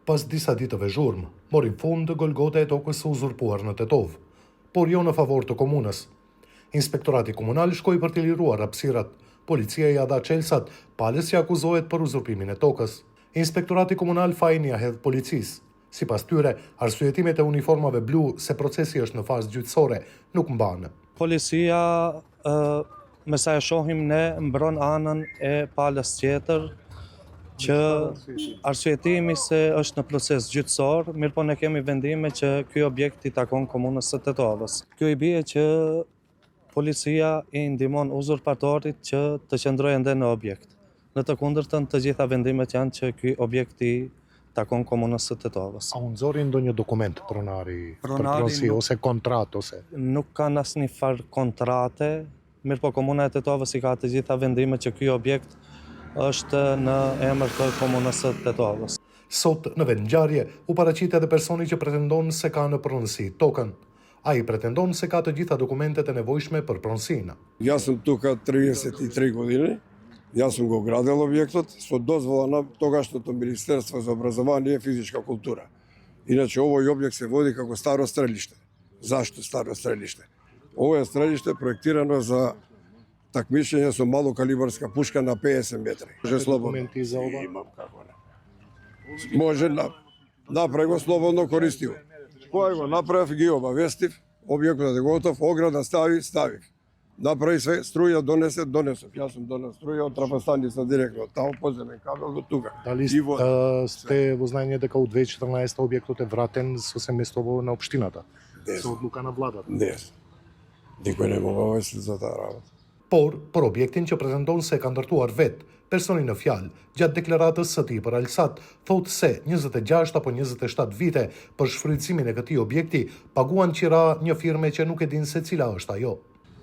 Pas disa ditëve zhurmë, morin fund golgote e tokës së uzurpuar në Tetov, por jo në favor të komunës. Inspektorati komunal shkoi për të liruar hapësirat. Policia ja dha çelsat, palës që akuzohet për uzurpimin e tokës. Inspektorati komunal fajin ja hedh policisë. Sipas tyre, arsyetimet e uniformave blu se procesi është në fazë gjyqësore nuk mbanë. Policia, me sa e shohim ne, mbron anën e palës tjetër, që arsyetimi se është në proces gjyqësor, mirë po ne kemi vendime që ky objekt i takon komunës së Tetovës. Kjo i bie që policia i ndihmon uzurpatorit që të qëndrojë ende në objekt. Në të kundërtën, të gjitha vendimet janë që ky objekt i takon komunës së Tetovës. A u nxori ndonjë dokument pronari për pronësi ose kontratë ose? Nuk kanë asnjë farë kontrate, mirë po komuna e Tetovës i ka të gjitha vendimet që ky objekt është në emër të komunës së Tetovës. Sot, në vendngjarje, u paraqit edhe personi që pretendon se ka në pronësi tokën. Ai pretendon se ka të gjitha dokumentet e nevojshme për pronësinë. Ja sam тука 33 години. Ja sam го gradil objektот со дозвола на тогашното Министерство за образование и физичка култура. Иначе овој објект се води како старо стрелиште. Зашто старо стрелиште? Ово е стрелиште проектирано за takmičenje со малокалибарска пушка на 50 метри. Може слободно. Документи за ова? Имам како не. Може направи го слободно користиво. Кој го направив, ги обавестив, објектот е готов, ограда ставив. Направи све, струја донесов. Јас сум донес струја од трафостаница директно, таму подземен кабел до тука. Дали сте во знаење дека у 2014 објектот е вратен со семејството на општината? Со одлука на владата? Не. Никој не го обавести за таа работа. Por, për objektin që pretendon se ka ndërtuar vetë, personi në fjalë, gjatë deklaratës së tij për Alsat, thotë se 26 apo 27 vite për shfrytëzimin e këtij objekti paguan qira një firme që nuk e din se cila është ajo.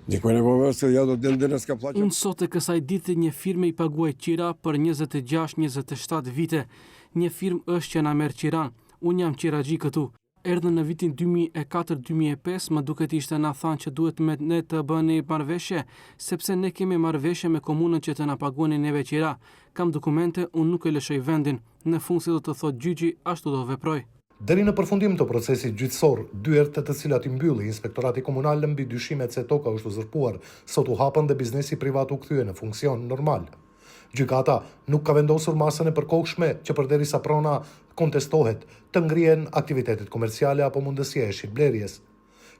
Никој не го обавести, ја до ден денеска плаќам. Unë sot e kësaj dite një firme i paguaj qira për 26-27 vite. Një firmë është që na merr qiran. Unë jam qiraxhi këtu. Erdhën në vitin 2004-2005, më duket ishte na thanë që duhet me ne të bëni marrëveshje, sepse ne kemi marrëveshje me komunën që të na paguani neve qira. Kam dokumente, unë nuk e lëshoj vendin. Në fund si do të thotë gjyqi, ashtu do veproj. Deri në përfundim të procesit gjyqësor, dyert të cilat i mbylli Inspektorati Komunal mbi dyshimet se toka është uzurpuar, sot u hapën dhe biznesi privat u kthye në funksion normal. Gjykata nuk ka vendosur masën e përkohshme që përderisa prona kontestohet të ngrihen aktivitetet komerciale apo mundësia e shitblerjes.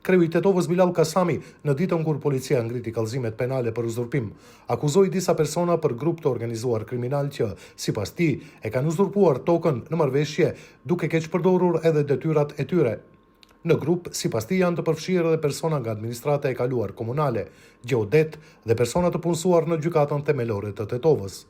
Kreu i Tetovës Bilal Kasami, në ditën kur policia ngriti kallëzimet penale për uzurpim, akuzoi disa persona për grup të organizuar kriminal që, sipas tij, e kanë uzurpuar tokën në marrëveshje duke keq përdorur edhe detyrat e tyre. Në grup, sipas tij, janë të përfshirë edhe persona nga administrata e kaluar komunale, gjeodet dhe persona të punësuar në gjykatën themelore të Tetovës.